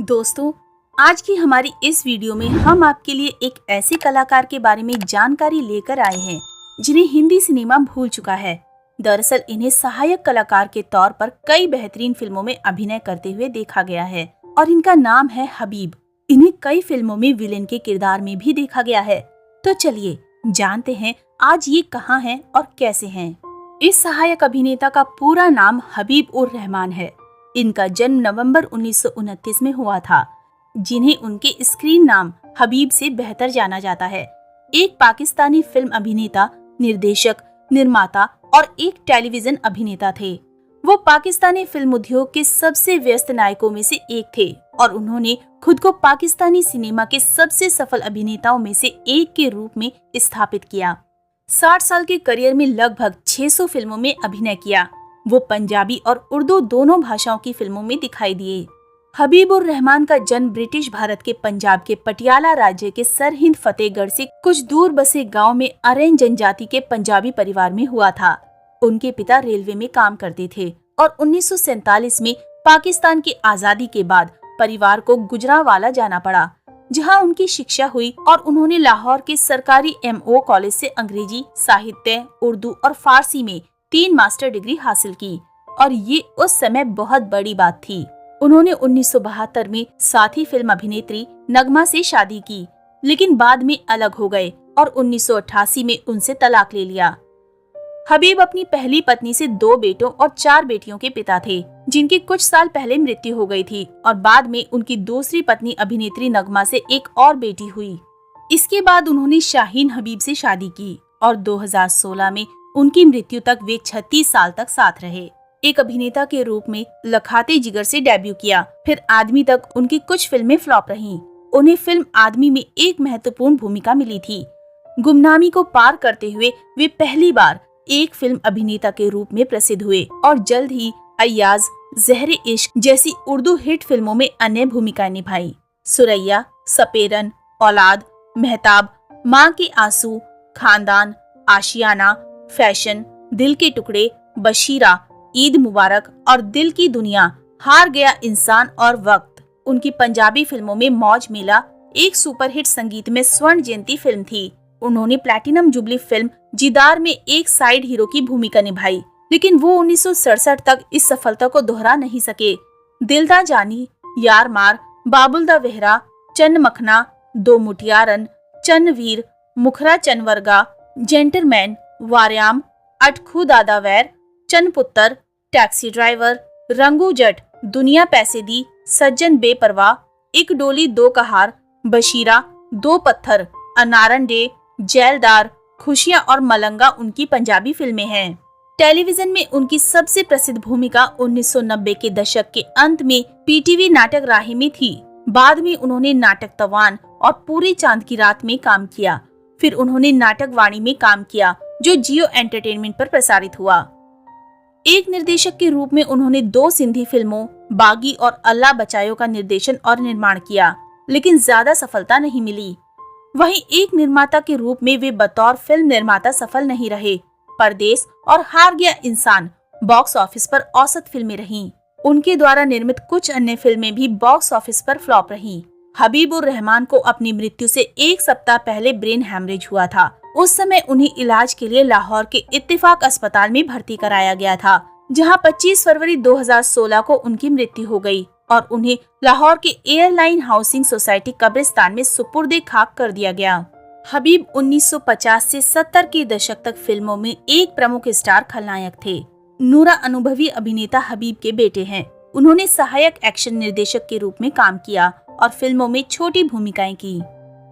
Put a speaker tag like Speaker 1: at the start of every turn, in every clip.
Speaker 1: दोस्तों, आज की हमारी इस वीडियो में हम आपके लिए एक ऐसे कलाकार के बारे में जानकारी लेकर आए हैं जिन्हें हिंदी सिनेमा भूल चुका है। दरअसल इन्हें सहायक कलाकार के तौर पर कई बेहतरीन फिल्मों में अभिनय करते हुए देखा गया है और इनका नाम है हबीब। इन्हें कई फिल्मों में विलेन के किरदार में भी देखा गया है। तो चलिए जानते हैं आज ये कहाँ हैं और कैसे हैं। इस सहायक अभिनेता का पूरा नाम हबीब उर रहमान है। इनका जन्म नवंबर 1929 में हुआ था, जिन्हें उनके स्क्रीन नाम हबीब से बेहतर जाना जाता है। एक पाकिस्तानी फिल्म अभिनेता, निर्देशक, निर्माता और एक टेलीविजन अभिनेता थे। वो पाकिस्तानी फिल्म उद्योग के सबसे व्यस्त नायकों में से एक थे और उन्होंने खुद को पाकिस्तानी सिनेमा के सबसे सफल अभिनेताओं में से एक के रूप में स्थापित किया। 60 साल के करियर में लगभग 600 फिल्मों में अभिनय किया। वो पंजाबी और उर्दू दोनों भाषाओं की फिल्मों में दिखाई दिए। हबीब उर रहमान का जन्म ब्रिटिश भारत के पंजाब के पटियाला राज्य के सरहिंद फतेहगढ़ से कुछ दूर बसे गांव में अरेन जनजाति के पंजाबी परिवार में हुआ था। उनके पिता रेलवे में काम करते थे और 1947 में पाकिस्तान की आजादी के बाद परिवार को गुजरांवाला जाना पड़ा, जहां उनकी शिक्षा हुई और उन्होंने लाहौर के सरकारी MO कॉलेज से अंग्रेजी, साहित्य, उर्दू और फारसी में 3 मास्टर डिग्री हासिल की और ये उस समय बहुत बड़ी बात थी। उन्होंने 1972 में साथी फिल्म अभिनेत्री नगमा से शादी की, लेकिन बाद में अलग हो गए और 1988 में उनसे तलाक ले लिया। हबीब अपनी पहली पत्नी से 2 बेटों और 4 बेटियों के पिता थे, जिनकी कुछ साल पहले मृत्यु हो गई थी और बाद में उनकी दूसरी पत्नी अभिनेत्री नगमा से एक और बेटी हुई। इसके बाद उन्होंने शाहीन हबीब से शादी की और 2016 में उनकी मृत्यु तक वे 36 साल तक साथ रहे। एक अभिनेता के रूप में लखाते जिगर से डेब्यू किया, फिर आदमी तक उनकी कुछ फिल्में फ्लॉप रहीं। उन्हें फिल्म आदमी में एक महत्वपूर्ण भूमिका मिली थी। गुमनामी को पार करते हुए वे पहली बार एक फिल्म अभिनेता के रूप में प्रसिद्ध हुए और जल्द ही अय्याज, ज़हरे इश्क जैसी उर्दू हिट फिल्मों में अन्य भूमिकाएं निभाई। सुरैया, सपेरन, औलाद, मेहताब, माँ के आंसू, खानदान, आशियाना, फैशन, दिल के टुकड़े, बशीरा, ईद मुबारक और दिल की दुनिया, हार गया इंसान और वक्त उनकी पंजाबी फिल्मों में मौज मेला एक सुपरहिट संगीत में स्वर्ण जयंती फिल्म थी। उन्होंने प्लैटिनम जुबली फिल्म जीदार में एक साइड हीरो की भूमिका निभाई, लेकिन वो 1967 तक इस सफलता को दोहरा नहीं सके। दिलदा जानी, यार मार, बाबुल दा वेहरा, चन्न मखना, दो मुटियारन, चन्न वीर, मुखरा चनवर्गा, जेंटलमैन, वार्याम, अटखू दादा वैर, चन्न पुत्तर, टैक्सी ड्राइवर, रंगू जट, दुनिया पैसे दी, सज्जन बेपरवाह, एक डोली दो कहार, बशीरा, 2 पत्थर, अनारन डे, जेलदार, खुशियां और मलंगा उनकी पंजाबी फिल्में हैं। टेलीविजन में उनकी सबसे प्रसिद्ध भूमिका 1990 के दशक के अंत में PTV नाटक राही में थी। बाद में उन्होंने नाटक तवान और पूरी चांद की रात में काम किया। फिर उन्होंने नाटक वाणी में काम किया, जो जियो एंटरटेनमेंट पर प्रसारित हुआ। एक निर्देशक के रूप में उन्होंने 2 सिंधी फिल्मों बागी और अल्लाह बचायो का निर्देशन और निर्माण किया, लेकिन ज्यादा सफलता नहीं मिली। वहीं एक निर्माता के रूप में वे बतौर फिल्म निर्माता सफल नहीं रहे। परदेस और हार गया इंसान बॉक्स ऑफिस पर औसत फिल्में रहीं। उनके द्वारा निर्मित कुछ अन्य फिल्में भी बॉक्स ऑफिस पर फ्लॉप रहीं। हबीब उर रहमान को अपनी मृत्यु से 1 सप्ताह पहले ब्रेन हैमरेज हुआ था। उस समय उन्हें इलाज के लिए लाहौर के इत्तेफाक अस्पताल में भर्ती कराया गया था, जहां 25 फरवरी 2016 को उनकी मृत्यु हो गई और उन्हें लाहौर के एयरलाइन हाउसिंग सोसाइटी कब्रिस्तान में सुपुर्दे खाक कर दिया गया। हबीब 1950 से 70 के दशक तक फिल्मों में एक प्रमुख स्टार खलनायक थे। नूरा अनुभवी अभिनेता हबीब के बेटे हैं। उन्होंने सहायक एक्शन निर्देशक के रूप में काम किया और फिल्मों में छोटी भूमिकाएं की।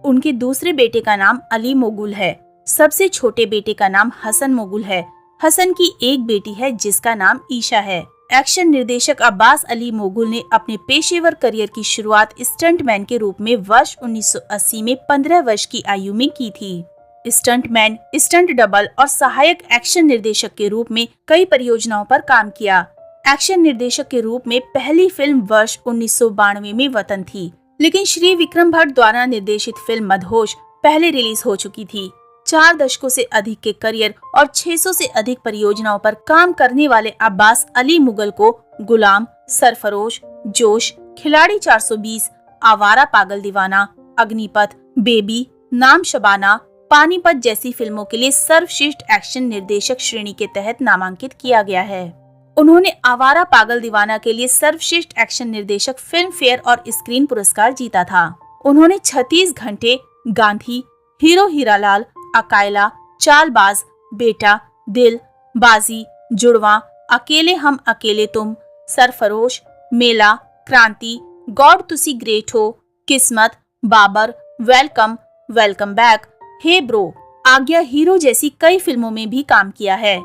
Speaker 1: उनके दूसरे बेटे का नाम अली मोगुल है। सबसे छोटे बेटे का नाम हसन मोगुल है। हसन की एक बेटी है जिसका नाम ईशा है। एक्शन निर्देशक अब्बास अली मोगुल ने अपने पेशेवर करियर की शुरुआत स्टंटमैन के रूप में वर्ष 1980 में 15 वर्ष की आयु में की थी। स्टंटमैन, स्टंट डबल और सहायक एक्शन निर्देशक के रूप में कई परियोजनाओं पर काम किया। एक्शन निर्देशक के रूप में पहली फिल्म वर्ष 1992 में वतन थी, लेकिन श्री विक्रम भट्ट द्वारा निर्देशित फिल्म मदहोश पहले रिलीज हो चुकी थी। 4 दशकों से अधिक के करियर और 600 से अधिक परियोजनाओं पर काम करने वाले अब्बास अली मुगल को गुलाम, सरफरोश, जोश, खिलाड़ी 420, आवारा पागल दीवाना, अग्निपथ, बेबी, नाम शबाना, पानीपत जैसी फिल्मों के लिए सर्वश्रेष्ठ एक्शन निर्देशक श्रेणी के तहत नामांकित किया गया है। उन्होंने आवारा पागल दीवाना के लिए सर्वश्रेष्ठ एक्शन निर्देशक फिल्म फेयर और स्क्रीन पुरस्कार जीता था। उन्होंने 36 घंटे, गांधी, हीरो हीरालाल, अकायला, चालबाज, बेटा, दिल, बाजी, जुड़वा, अकेले हम अकेले तुम, सरफरोश, मेला, क्रांति, गॉड तुसी ग्रेट हो, किस्मत, Babar, welcome, welcome back, hey bro, आज्ञा हीरो जैसी कई फिल्मों में भी काम किया है।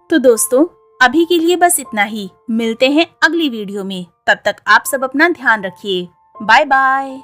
Speaker 1: तो दोस्तों, अभी के लिए बस इतना ही। मिलते हैं अगली वीडियो में। तब तक आप सब अपना ध्यान रखिए। Bye bye.